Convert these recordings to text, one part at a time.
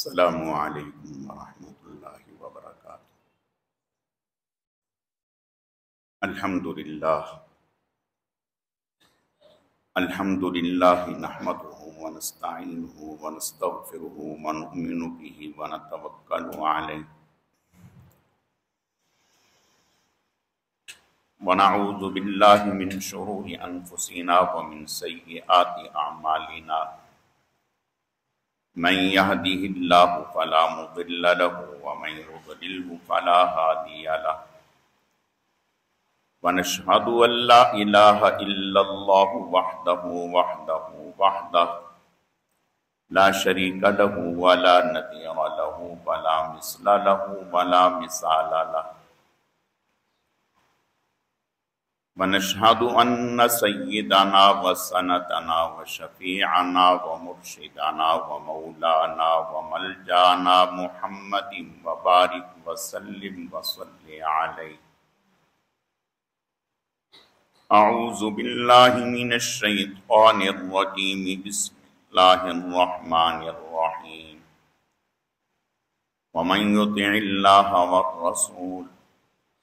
السلام علیکم ورحمۃ اللہ وبرکاتہ۔ الحمدللہ نحمده ونستعینه ونستغفره ونؤمن به ونتوکل علیہ ونعوذ باللہ من شرور انفسنا ومن سیئات اعمالنا، من يهده الله فلا مضل له ومن يضلل فلا هادي له، ونشهد أن لا إله إلا الله وحده لا شريك له ولا نظير له ولا مثل له ولا مثال له، ونشهد أن سيدنا وسندنا وشفيعنا ومرشدنا ومولانا وملجانا محمد وبارك وسلم وصل عليه۔ أعوذ بالله من الشيطان الرجيم، بسم الله الرحمن الرحيم۔ ومن يطع الله والرسول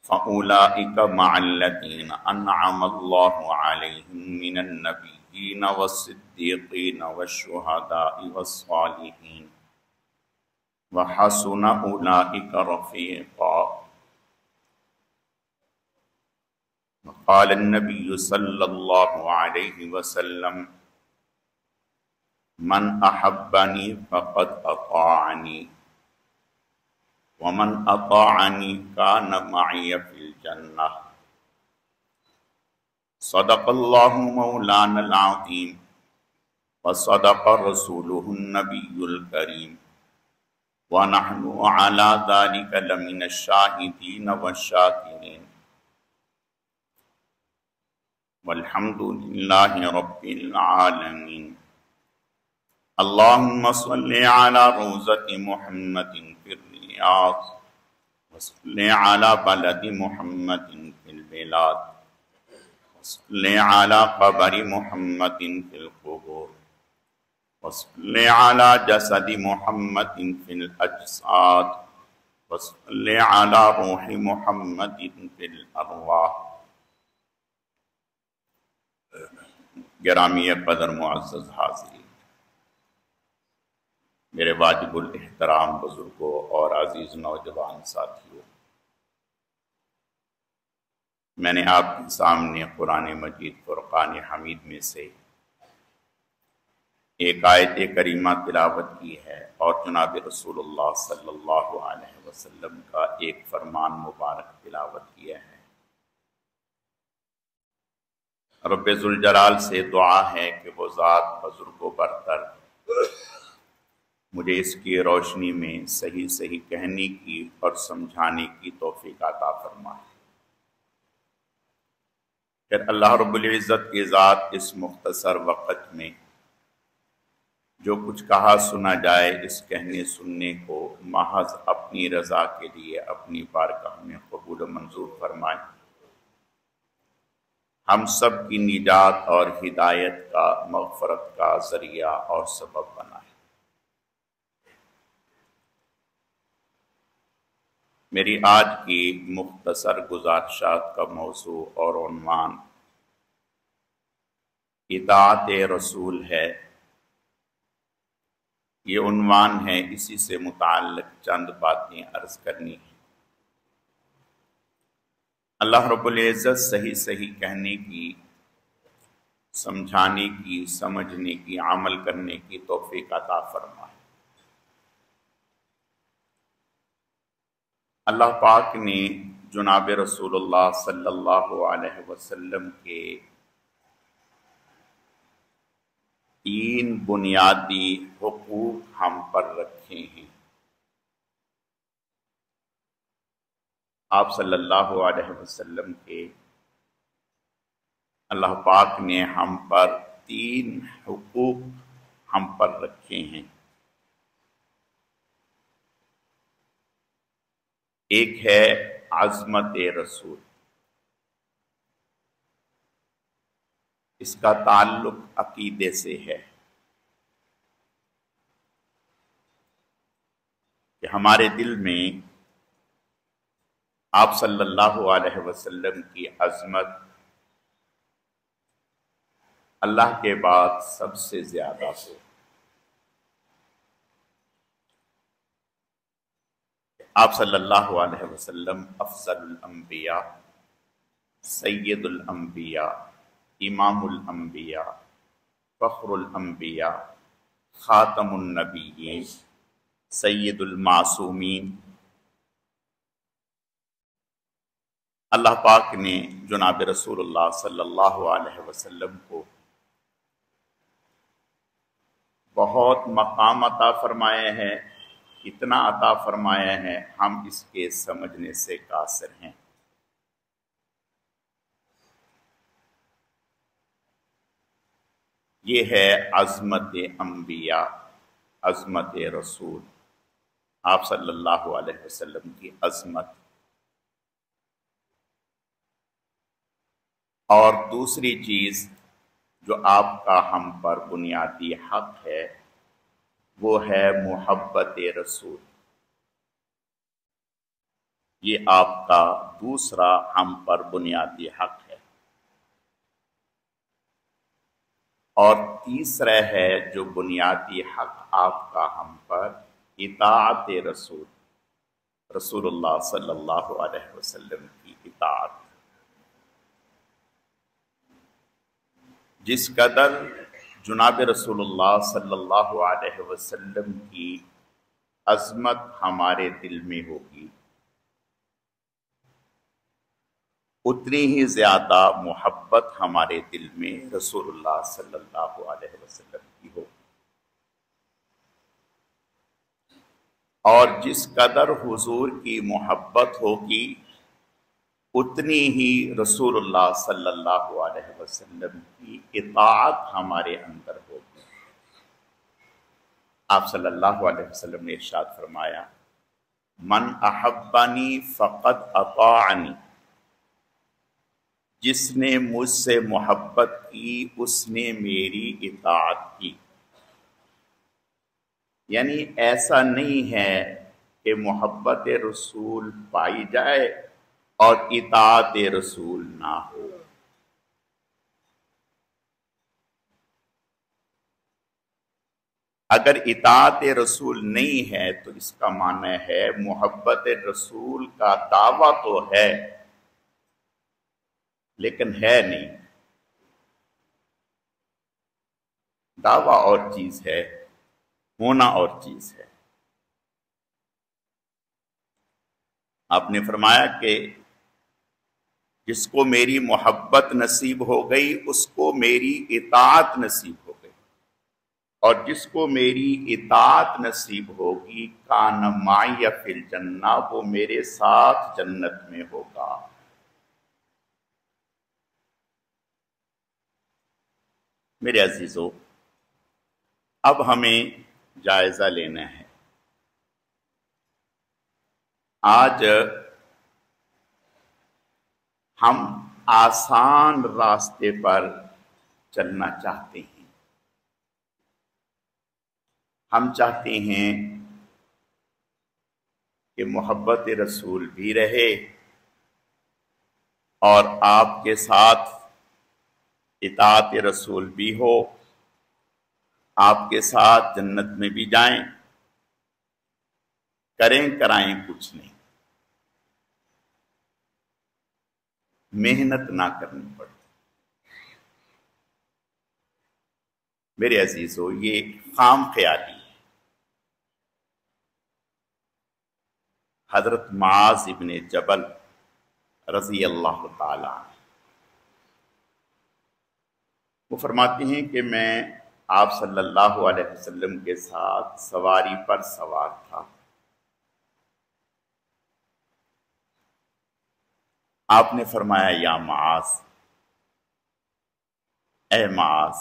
فأولئك مع الذين أنعم الله عليهم من النبيين والصديقين والشهداء والصالحين وحسن أولئك رفيقا۔ وقال النبي صلى الله عليه وسلم: من أحبني فقد أطاعني، ومن أطاعني كان معي في الجنة۔ صدق الله مولانا العظيم، وصدق رسوله النبي الكريم، ونحن على ذلك لمن الشاهدين والشاكرين، والحمد لله رب العالمين۔ اللهم صل على روضة محمد في الرياض، وصل على بلد محمد في البلاد، وصل على قبر محمد في القبور، وصل على جسد محمد في الأجساد، وصل على روح محمد في الأرواح۔ گرامی قدر معزز حاضرین، میرے واجب الاحترام بزرگوں اور عزیز نوجوان ساتھیوں، میں نے آپ کے سامنے قرآن مجید فرقان حمید میں سے ایک آیت کریمہ تلاوت کی ہے، اور جناب رسول اللہ صلی اللہ علیہ وسلم کا ایک فرمان مبارک تلاوت کیا ہے۔ رب ذوالجلال سے دعا ہے کہ وہ ذات بزرگ و برتر مجھے اس کی روشنی میں صحیح صحیح کہنے کی اور سمجھانے کی توفیق عطا فرمائے۔ پھر اللہ رب العزت کی ذات اس مختصر وقت میں جو کچھ کہا سنا جائے، اس کہنے سننے کو محض اپنی رضا کے لیے اپنی بارگاہ میں قبول و منظور فرمائے، ہم سب کی نجات اور ہدایت کا، مغفرت کا ذریعہ اور سبب بنائے۔ میری آج کی مختصر گزارشات کا موضوع اور عنوان اطاعت رسول ہے۔ یہ عنوان ہے، اسی سے متعلق چند باتیں عرض کرنی ہیں۔ اللہ رب العزت صحیح صحیح کہنے کی، سمجھانے کی، سمجھنے کی، عمل کرنے کی توفیق عطا فرمائے۔ اللہ پاک نے جناب رسول اللہ صلی اللہ علیہ وسلم کے 3 بنیادی حقوق ہم پر رکھے ہیں۔ آپ صلی اللہ علیہ وسلم کے اللہ پاک نے ہم پر 3 حقوق ہم پر رکھے ہیں۔ ایک ہے عظمت رسول، اس کا تعلق عقیدے سے ہے۔ کہ ہمارے دل میں آپ صلی اللہ علیہ وسلم کی عظمت اللہ کے بعد سب سے زیادہ ہو. آپ صلی اللہ علیہ وسلم افضل الانبیاء، سید الانبیاء، امام الانبیاء، فخر الانبیاء، خاتم النبیین، سید المعصومین. اللہ پاک نے جناب رسول اللہ صلی اللہ علیہ وسلم کو بہت مقام عطا فرمائے ہیں، اتنا عطا فرمایا ہے ہم اس کے سمجھنے سے قاصر ہیں. یہ ہے عظمت انبیاء، عظمت رسول، آپ صلی اللہ علیہ وسلم کی عظمت. اور دوسری چیز جو آپ کا ہم پر بنیادی حق ہے وہ ہے محبت رسول. یہ آپ کا دوسرا ہم پر بنیادی حق ہے. اور تیسرا ہے جو بنیادی حق آپ کا ہم پر، اطاعت رسول، رسول اللہ صلی اللہ علیہ وسلم کی اطاعت. جس قدر جناب رسول اللہ صلی اللہ علیہ وسلم کی عظمت ہمارے دل میں ہوگی، اتنی ہی زیادہ محبت ہمارے دل میں رسول اللہ صلی اللہ علیہ وسلم کی ہوگی. اور جس قدر حضور کی محبت ہوگی اتنی ہی رسول اللہ صلی اللہ علیہ وسلم کی اطاعت ہمارے اندر ہوگی. آپ صلی اللہ علیہ وسلم نے ارشاد فرمایا، من احبنی فقد اطاعنی، جس نے مجھ سے محبت کی اس نے میری اطاعت کی. یعنی ایسا نہیں ہے کہ محبت رسول پائی جائے اور اطاعت رسول نہ ہو. اگر اطاعت رسول نہیں ہے تو اس کا معنی ہے محبت رسول کا دعویٰ تو ہے لیکن ہے نہیں. دعویٰ اور چیز ہے، ہونا اور چیز ہے. آپ نے فرمایا کہ جس کو میری محبت نصیب ہو گئی اس کو میری اطاعت نصیب ہو گئی، اور جس کو میری اطاعت نصیب ہوگی کان معی فی الجنہ، وہ میرے ساتھ جنت میں ہوگا. میرے عزیزو، اب ہمیں جائزہ لینا ہے. آج ہم آسان راستے پر چلنا چاہتے ہیں. ہم چاہتے ہیں کہ محبت رسول بھی رہے اور آپ کے ساتھ اطاعت رسول بھی ہو، آپ کے ساتھ جنت میں بھی جائیں، کریں کرائیں کچھ نہیں، محنت نہ کرنی پڑتی. میرے عزیزو، یہ خام خیالی ہے. حضرت معاذ ابن جبل رضی اللہ تعالی عنہ وہ فرماتے ہیں کہ میں آپ صلی اللہ علیہ وسلم کے ساتھ سواری پر سوار تھا. آپ نے فرمایا، یا معاذ، اے معاذ.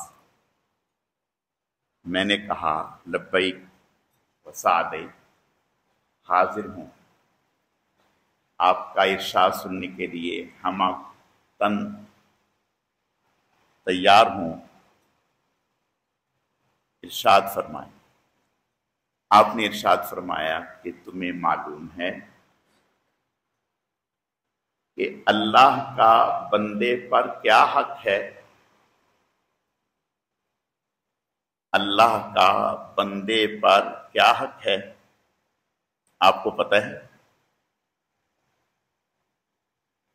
میں نے کہا، لبیک و سعدیک، حاضر ہوں، آپ کا ارشاد سننے کے لیے ہم تن تیار ہوں، ارشاد فرمائیں. آپ نے ارشاد فرمایا کہ تمہیں معلوم ہے کہ اللہ کا بندے پر کیا حق ہے؟ اللہ کا بندے پر کیا حق ہے؟ آپ کو پتہ ہے؟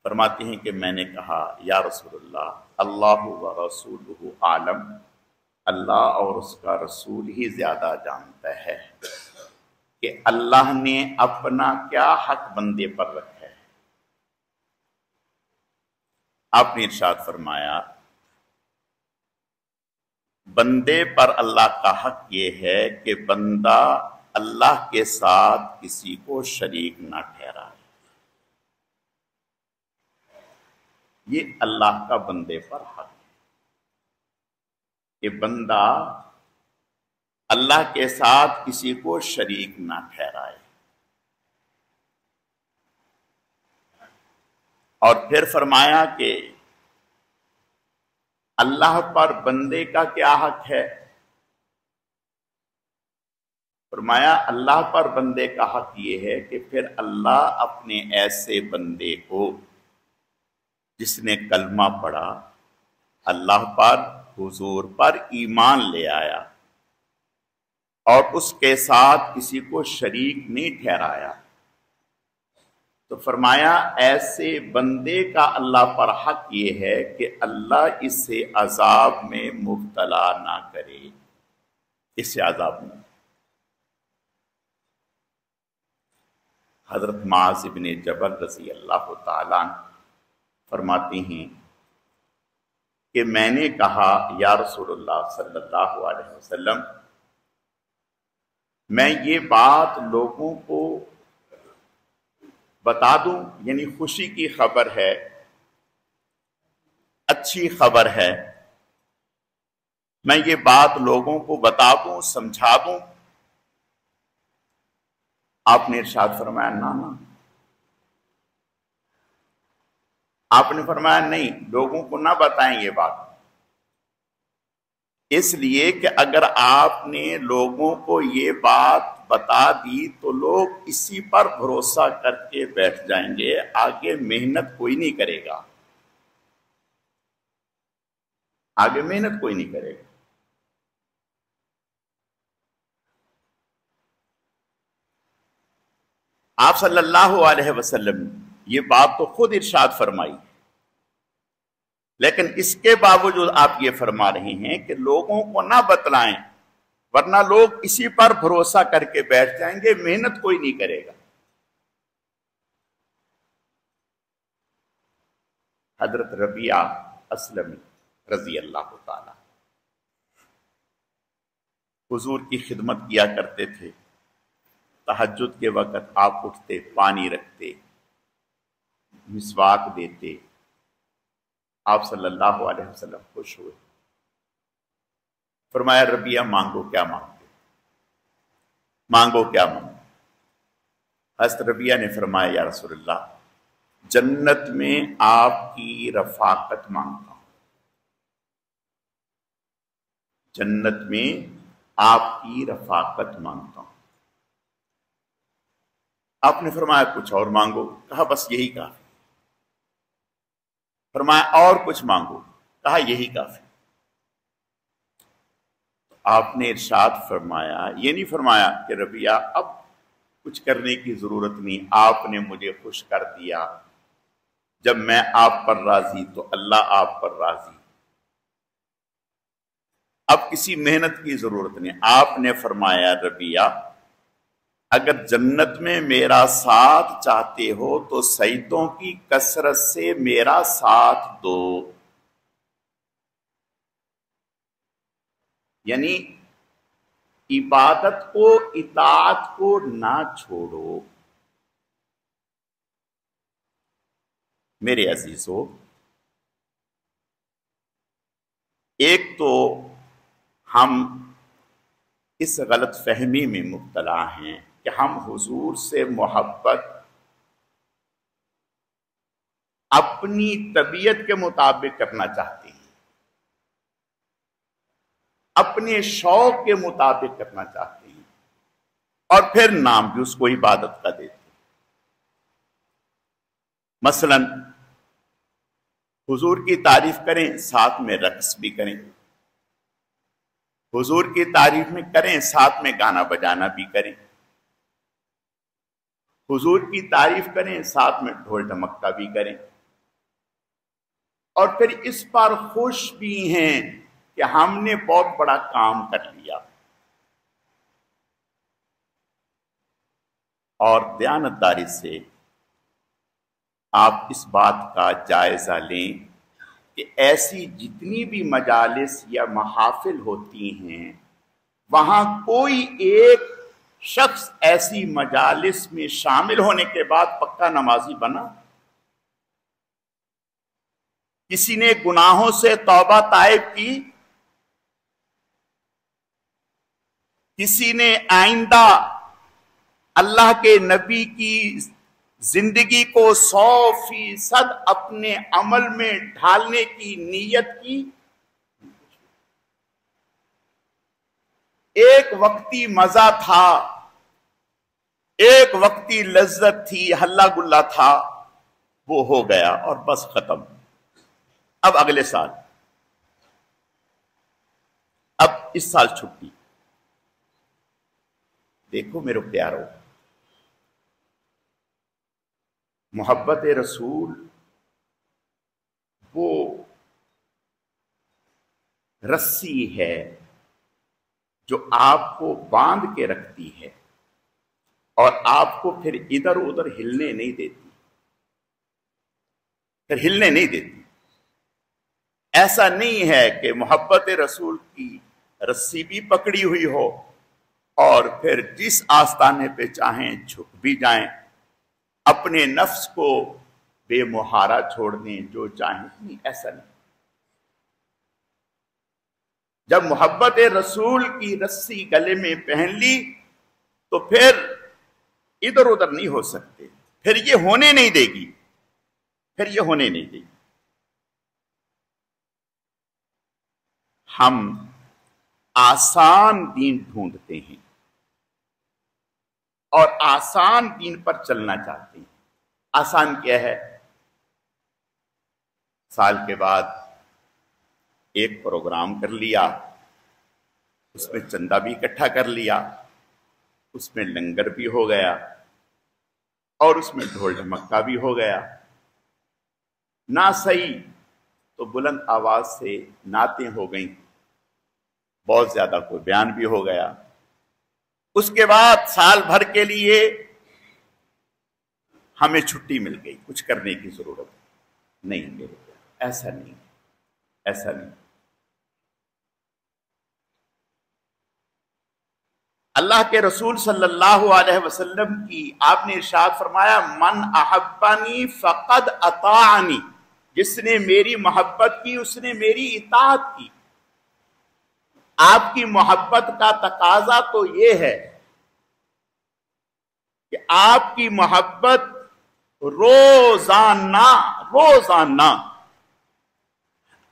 فرماتے ہیں کہ میں نے کہا یا رسول اللہ، اللہ و رسولہ عالم، اللہ اور اس کا رسول ہی زیادہ جانتا ہے کہ اللہ نے اپنا کیا حق بندے پر رکھا ہے۔ آپ نے ارشاد فرمایا بندے پر اللہ کا حق یہ ہے کہ بندہ اللہ کے ساتھ کسی کو شریک نہ ٹھہرائے۔ یہ اللہ کا بندے پر حق ہے کہ بندہ اللہ کے ساتھ کسی کو شریک نہ ٹھہرائے۔ اور پھر فرمایا کہ اللہ پر بندے کا کیا حق ہے؟ فرمایا اللہ پر بندے کا حق یہ ہے کہ پھر اللہ اپنے ایسے بندے کو جس نے کلمہ پڑھا، اللہ پر، حضور پر ایمان لے آیا اور اس کے ساتھ کسی کو شریک نہیں ٹھہرایا، تو فرمایا ایسے بندے کا اللہ پر حق یہ ہے کہ اللہ اسے عذاب میں مبتلا نہ کرے، اسے عذاب میں۔ حضرت معاذ بن جبل رضی اللہ تعالیٰ عنہ فرماتے ہیں کہ میں نے کہا یا رسول اللہ صلی اللہ علیہ وسلم، میں یہ بات لوگوں کو بتا دوں، یعنی خوشی کی خبر ہے، اچھی خبر ہے، میں یہ بات لوگوں کو بتا دوں، سمجھا دوں؟ آپ نے ارشاد فرمایا نہ۔ آپ نے فرمایا نہیں، لوگوں کو نہ بتائیں یہ بات، اس لیے کہ اگر آپ نے لوگوں کو یہ بات بتا دی تو لوگ اسی پر بھروسہ کر کے بیٹھ جائیں گے، آگے محنت کوئی نہیں کرے گا، آگے محنت کوئی نہیں کرے گا۔ آپ صلی اللہ علیہ وسلم یہ بات تو خود ارشاد فرمائی، لیکن اس کے باوجود آپ یہ فرما رہے ہیں کہ لوگوں کو نہ بتلائیں ورنہ لوگ اسی پر بھروسہ کر کے بیٹھ جائیں گے، محنت کوئی نہیں کرے گا۔ حضرت ربیعہ اسلمی رضی اللہ تعالی حضور کی خدمت کیا کرتے تھے، تہجد کے وقت آپ اٹھتے، پانی رکھتے، مسواک دیتے، آپ صلی اللہ علیہ وسلم خوش ہوئے، فرمایا ربیعہ مانگو کیا مانگتے، مانگو کیا مانگو؟ حضرت ربیعہ نے فرمایا یا رسول اللہ، جنت میں آپ کی رفاقت مانگتا ہوں، جنت میں آپ کی رفاقت مانگتا ہوں۔ آپ نے فرمایا کچھ اور مانگو؟ کہا بس یہی کافی۔ فرمایا اور کچھ مانگو؟ کہا یہی کافی۔ آپ نے ارشاد فرمایا، یہ نہیں فرمایا کہ ربیعہ اب کچھ کرنے کی ضرورت نہیں، آپ نے مجھے خوش کر دیا، جب میں آپ پر راضی تو اللہ آپ پر راضی، اب کسی محنت کی ضرورت نہیں۔ آپ نے فرمایا ربیعہ اگر جنت میں میرا ساتھ چاہتے ہو تو سجدوں کی کثرت سے میرا ساتھ دو، یعنی عبادت کو، اطاعت کو نہ چھوڑو۔ میرے عزیزو، ایک تو ہم اس غلط فہمی میں مبتلا ہیں کہ ہم حضور سے محبت اپنی طبیعت کے مطابق کرنا چاہتے ہیں، اپنے شوق کے مطابق کرنا چاہتے ہیں، اور پھر نام بھی اس کو عبادت کا دیتے. مثلا حضور کی تعریف کریں ساتھ میں رقص بھی کریں، حضور کی تعریف میں کریں ساتھ میں گانا بجانا بھی کریں، حضور کی تعریف کریں ساتھ میں ڈھول ڈھمکتا بھی کریں، اور پھر اس پر خوش بھی ہیں کہ ہم نے بہت بڑا کام کر لیا. اور دیانتداری سے آپ اس بات کا جائزہ لیں کہ ایسی جتنی بھی مجالس یا محافل ہوتی ہیں وہاں کوئی ایک شخص ایسی مجالس میں شامل ہونے کے بعد پکا نمازی بنا. کسی نے گناہوں سے توبہ طائب کی، کسی نے آئندہ اللہ کے نبی کی زندگی کو 100% اپنے عمل میں ڈھالنے کی نیت کی، ایک وقتی مزہ تھا، ایک وقتی لذت تھی، ہلا گلا تھا، وہ ہو گیا اور بس ختم. اب اگلے سال، اب اس سال چھٹی. دیکھو میرے پیارو، محبت رسول وہ رسی ہے جو آپ کو باندھ کے رکھتی ہے اور آپ کو پھر ادھر ادھر ہلنے نہیں دیتی، پھر ہلنے نہیں دیتی. ایسا نہیں ہے کہ محبت رسول کی رسی بھی پکڑی ہوئی ہو اور پھر جس آستانے پہ چاہیں جھک بھی جائیں، اپنے نفس کو بے مہارا چھوڑ دیں، جو چاہیں. نہیں، ایسا نہیں. جب محبت رسول کی رسی گلے میں پہن لی تو پھر ادھر ادھر نہیں ہو سکتے، پھر یہ ہونے نہیں دے گی، پھر یہ ہونے نہیں دے گی. ہم آسان دین ڈھونڈتے ہیں اور آسان دین پر چلنا چاہتے ہیں. آسان کیا ہے؟ سال کے بعد ایک پروگرام کر لیا، اس میں چندہ بھی اکٹھا کر لیا، اس میں لنگر بھی ہو گیا اور اس میں ڈھول ڈھمکا بھی ہو گیا. نہ صحیح تو بلند آواز سے نعتیں ہو گئیں، بہت زیادہ کوئی بیان بھی ہو گیا. اس کے بعد سال بھر کے لیے ہمیں چھٹی مل گئی، کچھ کرنے کی ضرورت نہیں. میرے ایسا نہیں، ایسا نہیں. اللہ کے رسول صلی اللہ علیہ وسلم کی آپ نے ارشاد فرمایا، من احبنی فقد اطاعنی، جس نے میری محبت کی اس نے میری اطاعت کی. آپ کی محبت کا تقاضا تو یہ ہے کہ آپ کی محبت روزانہ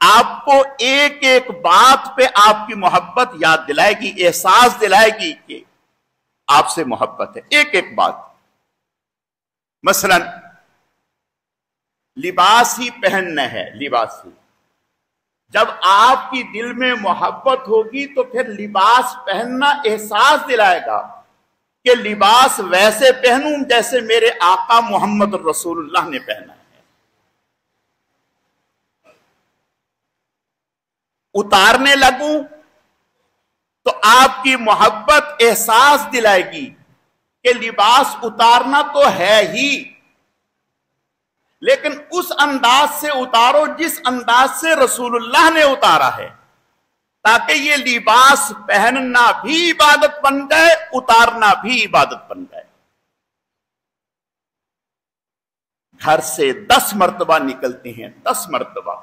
آپ کو ایک ایک بات پہ آپ کی محبت یاد دلائے گی، احساس دلائے گی کہ آپ سے محبت ہے. ایک ایک بات. مثلا لباس ہی پہننا ہے، لباس ہی. جب آپ کی دل میں محبت ہوگی تو پھر لباس پہننا احساس دلائے گا کہ لباس ویسے پہنوں جیسے میرے آقا محمد رسول اللہ نے پہنا ہے. اتارنے لگوں تو آپ کی محبت احساس دلائے گی کہ لباس اتارنا تو ہے ہی، لیکن اس انداز سے اتارو جس انداز سے رسول اللہ نے اتارا ہے، تاکہ یہ لباس پہننا بھی عبادت بن جائے، اتارنا بھی عبادت بن جائے. گھر سے 10 مرتبہ نکلتے ہیں، 10 مرتبہ.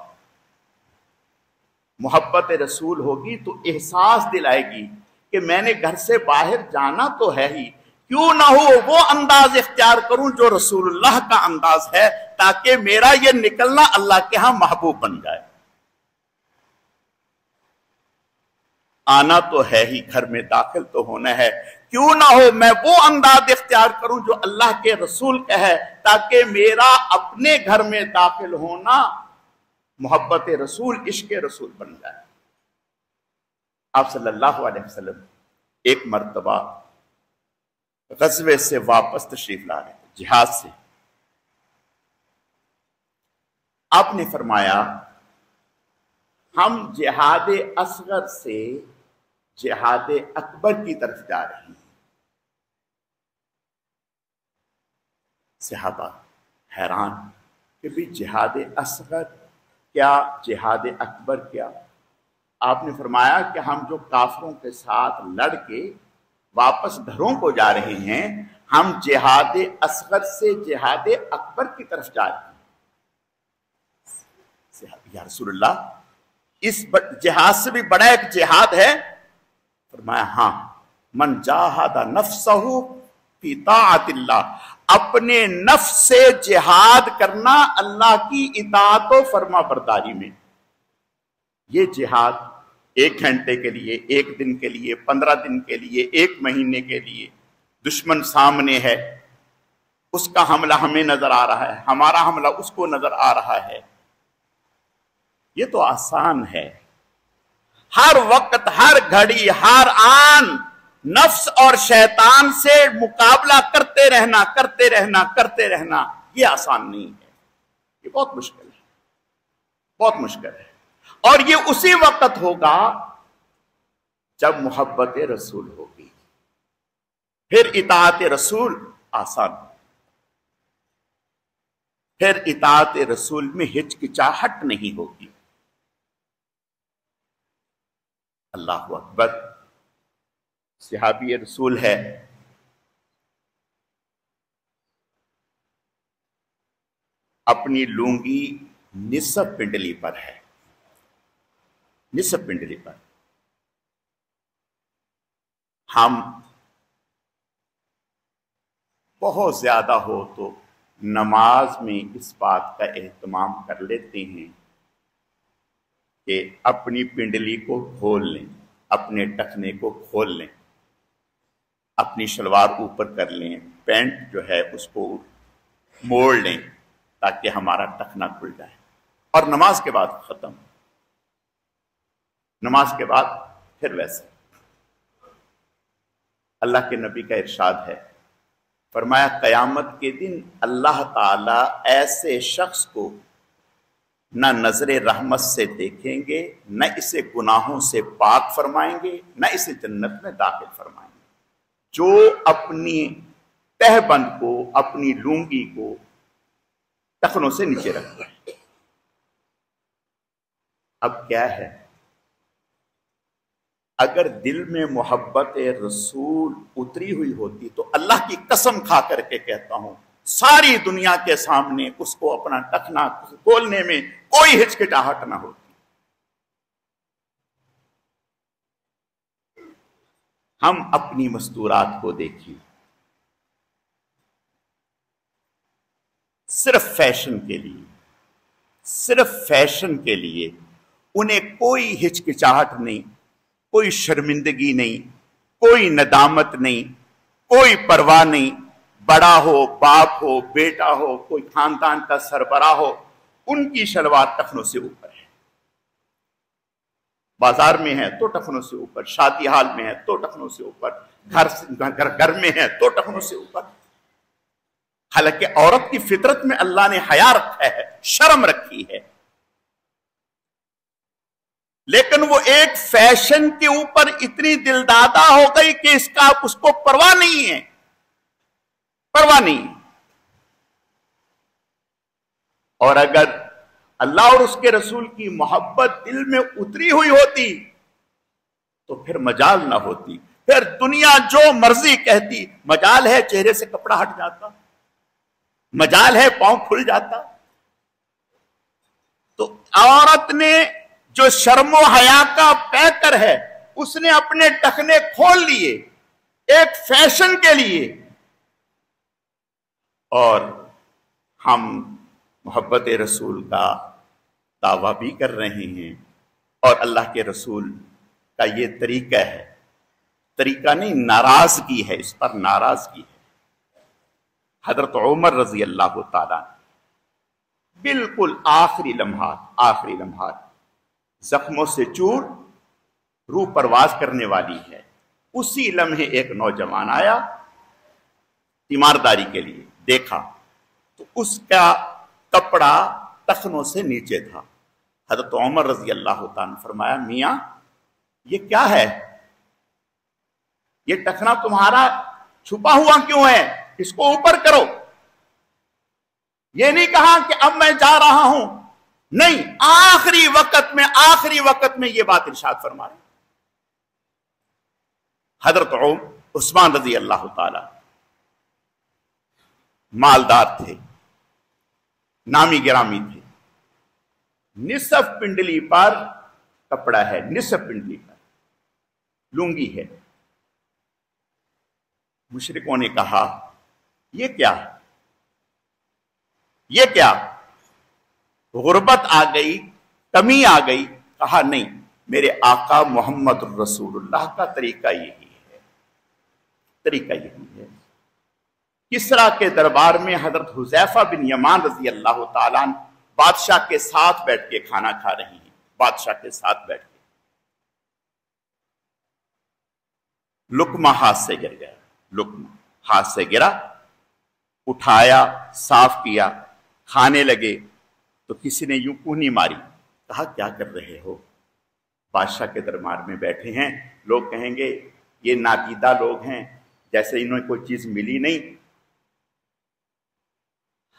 محبت رسول ہوگی تو احساس دلائے گی کہ میں نے گھر سے باہر جانا تو ہے ہی، کیوں نہ ہو وہ انداز اختیار کروں جو رسول اللہ کا انداز ہے، تاکہ میرا یہ نکلنا اللہ کے ہاں محبوب بن جائے. آنا تو ہے ہی، گھر میں داخل تو ہونا ہے، کیوں نہ ہو میں وہ انداز اختیار کروں جو اللہ کے رسول کا ہے، تاکہ میرا اپنے گھر میں داخل ہونا محبت رسول، عشق رسول بن جائے۔ آپ صلی اللہ علیہ وسلم ایک مرتبہ غزوے سے واپس تشریف لا رہے تھے، جہاد سے۔ آپ نے فرمایا ہم جہاد اصغر سے جہاد اکبر کی طرف جا رہے ہیں۔ صحابہ حیران کہ بھی جہاد اصغر کیا، جہاد اکبر کیا؟ آپ نے فرمایا کہ ہم جو کافروں کے ساتھ لڑ کے واپس گھروں کو جا رہے ہیں، ہم جہاد اصغر سے جہاد اکبر کی طرف جا رہے ہیں۔ یا رسول اللہ، اس جہاد سے بھی بڑا ایک جہاد ہے؟ فرمایا ہاں، من جاہد نفسہ فی طاعت اللہ، اپنے نفس سے جہاد کرنا اللہ کی اطاعت و فرما برداری میں۔ یہ جہاد 1 گھنٹے کے لیے، 1 دن کے لیے، 15 دن کے لیے، 1 مہینے کے لیے، دشمن سامنے ہے، اس کا حملہ ہمیں نظر آ رہا ہے، ہمارا حملہ اس کو نظر آ رہا ہے، یہ تو آسان ہے۔ ہر وقت، ہر گھڑی، ہر آن نفس اور شیطان سے مقابلہ کرتے رہنا، کرتے رہنا، کرتے رہنا، یہ آسان نہیں ہے، یہ بہت مشکل ہے، بہت مشکل ہے۔ اور یہ اسی وقت ہوگا جب محبت رسول ہوگی، پھر اطاعت رسول آسان، پھر اطاعت رسول میں ہچکچاہٹ نہیں ہوگی۔ اللہ اکبر، صحابی رسول ہے، اپنی لونگی نصف پنڈلی پر ہے، نصف پنڈلی پر۔ ہم بہت زیادہ ہو تو نماز میں اس بات کا اہتمام کر لیتے ہیں کہ اپنی پنڈلی کو کھول لیں، اپنے ٹخنے کو کھول لیں، اپنی شلوار اوپر کر لیں، پینٹ جو ہے اس کو موڑ لیں تاکہ ہمارا ٹخنا کھل جائے، اور نماز کے بعد ختم، نماز کے بعد پھر ویسے۔ اللہ کے نبی کا ارشاد ہے، فرمایا قیامت کے دن اللہ تعالی ایسے شخص کو نہ نظر رحمت سے دیکھیں گے، نہ اسے گناہوں سے پاک فرمائیں گے، نہ اسے جنت میں داخل فرمائیں گے، جو اپنی تہ بند کو، اپنی لونگی کو ٹخنوں سے نیچے رکھتا ہے۔ اب کیا ہے، اگر دل میں محبت رسول اتری ہوئی ہوتی تو اللہ کی قسم کھا کر کے کہتا ہوں، ساری دنیا کے سامنے اس کو اپنا ٹخنا کھولنے میں کوئی ہچکچاہٹ نہ ہوتی۔ ہم اپنی مستورات کو دیکھیں، صرف فیشن کے لیے، صرف فیشن کے لیے انہیں کوئی ہچکچاہٹ نہیں، کوئی شرمندگی نہیں، کوئی ندامت نہیں، کوئی پرواہ نہیں، بڑا ہو، باپ ہو، بیٹا ہو، کوئی خاندان کا سربراہ ہو، ان کی شلوار ٹخنوں سے اوپر ہے۔ بازار میں ہے تو ٹخنوں سے اوپر، شادی حال میں ہے تو ٹخنوں سے اوپر، گھر میں ہے تو ٹخنوں سے اوپر۔ حالانکہ عورت کی فطرت میں اللہ نے حیا رکھا ہے، شرم رکھی ہے، لیکن وہ ایک فیشن کے اوپر اتنی دلدادہ ہو گئی کہ اس کو پرواہ نہیں ہے، پرواہ نہیں۔ اور اگر اللہ اور اس کے رسول کی محبت دل میں اتری ہوئی ہوتی تو پھر مجال نہ ہوتی، پھر دنیا جو مرضی کہتی، مجال ہے چہرے سے کپڑا ہٹ جاتا، مجال ہے پاؤں کھل جاتا۔ تو عورت نے جو شرم و حیا کا پیکر ہے، اس نے اپنے ٹخنے کھول لیے ایک فیشن کے لیے، اور ہم محبت رسول کا دعویٰ بھی کر رہے ہیں، اور اللہ کے رسول کا یہ طریقہ ہے۔ طریقہ نہیں، ناراضگی ہے، اس پر ناراضگی ہے۔ حضرت عمر رضی اللہ تعالیٰ بالکل آخری لمحات زخموں سے چور، روح پرواز کرنے والی ہے، اسی لمحے ایک نوجوان آیا تیمارداری کے لیے، دیکھا تو اس کا کپڑا ٹخنوں سے نیچے تھا۔ حضرت عمر رضی اللہ تعالیٰ نے فرمایا میاں یہ کیا ہے؟ یہ ٹخنا تمہارا چھپا ہوا کیوں ہے؟ اس کو اوپر کرو۔ یہ نہیں کہا کہ اب میں جا رہا ہوں، نہیں، آخری وقت میں یہ بات ارشاد فرما رہے۔ حضرت عثمان رضی اللہ تعالی مالدار تھے، نامی گرامی تھے، نصف پنڈلی پر کپڑا ہے، نصف پنڈلی پر لنگی ہے۔ مشرکوں نے کہا یہ کیا غربت آ گئی، کمی آ گئی؟ کہا نہیں، میرے آقا محمد رسول اللہ کا طریقہ یہی ہے۔ کسرا کے دربار میں حضرت حذیفہ بن یمان رضی اللہ تعالیٰ عنہ بادشاہ کے ساتھ بیٹھ کے کھانا کھا رہی ہیں، بادشاہ کے ساتھ بیٹھ کے لقمہ ہاتھ سے گرا، اٹھایا، صاف کیا، کھانے لگے تو کسی نے یوں کونی ماری، کہا کیا کر رہے ہو؟ بادشاہ کے دربار میں بیٹھے ہیں، لوگ کہیں گے یہ نادیدہ لوگ ہیں، جیسے انہیں کوئی چیز ملی نہیں۔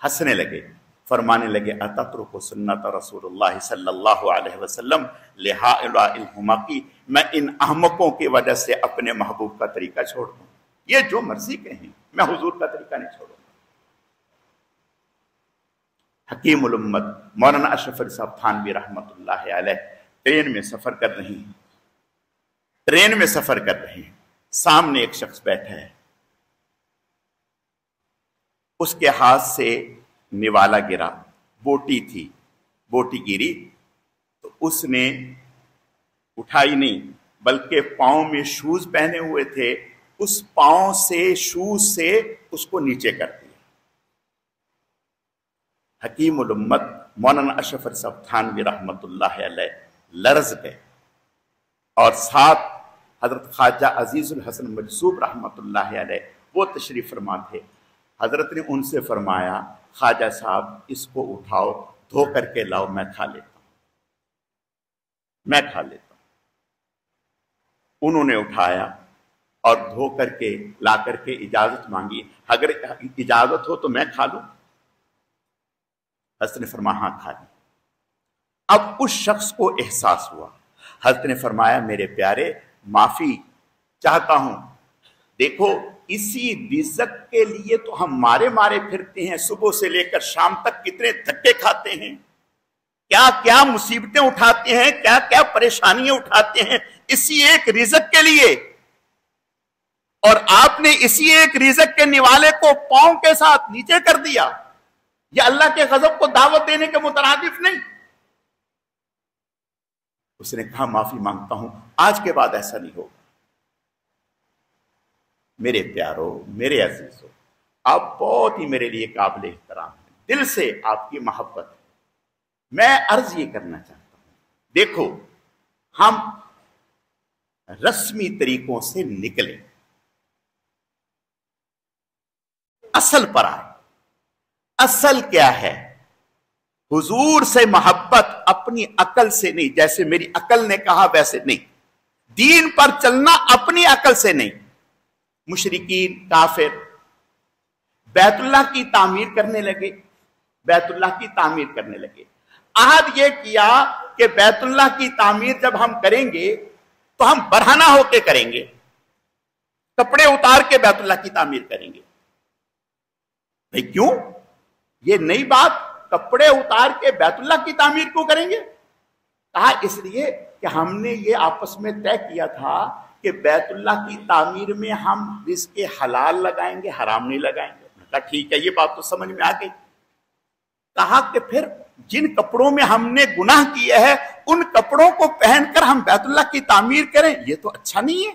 ہنسنے لگے، فرمانے لگے اتترک سنت رسول اللہ صلی اللہ علیہ وسلم لہؤلاء الحمقی، میں ان احمقوں کی وجہ سے اپنے محبوب کا طریقہ چھوڑ دوں؟ یہ جو مرضی کہیں، میں حضور کا طریقہ نہیں چھوڑوں گا۔ حکیم الامت مولانا اشرف علی صاحب تھانوی رحمۃ اللہ علیہ ٹرین میں سفر کر رہے ہیں، سامنے ایک شخص بیٹھا ہے، اس کے ہاتھ سے نوالا گرا، بوٹی گری تو اس نے اٹھائی نہیں، بلکہ پاؤں میں شوز پہنے ہوئے تھے، اس پاؤں سے شوز سے اس کو نیچے کر دیا۔ حکیم الامت مولانا اشرف علی صاحب تھانوی رحمۃ اللہ علیہ لرز گئے، اور ساتھ حضرت خواجہ عزیز الحسن مجذوب رحمۃ اللہ علیہ وہ تشریف فرما تھے۔ حضرت نے ان سے فرمایا خواجہ صاحب اس کو اٹھاؤ، دھو کر کے لاؤ، میں کھا لیتا ہوں۔ انہوں نے اٹھایا اور دھو کر کے لا کر کے اجازت مانگی، اگر اجازت ہو تو میں کھا لوں؟ حضرت نے فرمایا ہاں کھا لیں۔ اب اس شخص کو احساس ہوا، حضرت نے فرمایا میرے پیارے معافی چاہتا ہوں، دیکھو اسی رزق کے لیے تو ہم مارے پھرتے ہیں، صبح سے لے کر شام تک کتنے دھکے کھاتے ہیں، کیا کیا مصیبتیں اٹھاتے ہیں، کیا کیا پریشانیاں اٹھاتے ہیں اسی ایک رزق کے لیے، اور آپ نے اسی ایک رزق کے نوالے کو پاؤں کے ساتھ نیچے کر دیا۔ یہ اللہ کے غضب کو دعوت دینے کے مترادف نہیں۔ اس نے کہا معافی مانگتا ہوں، آج کے بعد ایسا نہیں ہوگا۔ میرے پیارو، میرے عزیزو، آپ بہت ہی میرے لیے قابل احترام ہیں، دل سے آپ کی محبت ہے۔ میں عرض یہ کرنا چاہتا ہوں، دیکھو ہم رسمی طریقوں سے نکلیں، اصل پر آئے۔ اصل کیا ہے؟ حضور سے محبت اپنی عقل سے نہیں، جیسے میری عقل نے کہا ویسے نہیں، دین پر چلنا اپنی عقل سے نہیں۔ مشرکین کافر بیت اللہ کی تعمیر کرنے لگے، عہد یہ کیا کہ بیت اللہ کی تعمیر جب ہم کریں گے تو ہم برہنہ ہو کے کریں گے، کپڑے اتار کے بیت اللہ کی تعمیر کریں گے۔ بھئی کیوں؟ یہ نئی بات، کپڑے اتار کے بیت اللہ کی تعمیر کیوں کریں گے؟ کہا اس لیے کہ ہم نے یہ آپس میں طے کیا تھا کہ بیت اللہ کی تعمیر میں ہم رزق حلال لگائیں گے، حرام نہیں لگائیں گے۔ کہا ٹھیک ہے، یہ بات تو سمجھ میں آ گئی۔ کہا کہ پھر جن کپڑوں میں ہم نے گناہ کیا ہے ان کپڑوں کو پہن کر ہم بیت اللہ کی تعمیر کریں، یہ تو اچھا نہیں ہے۔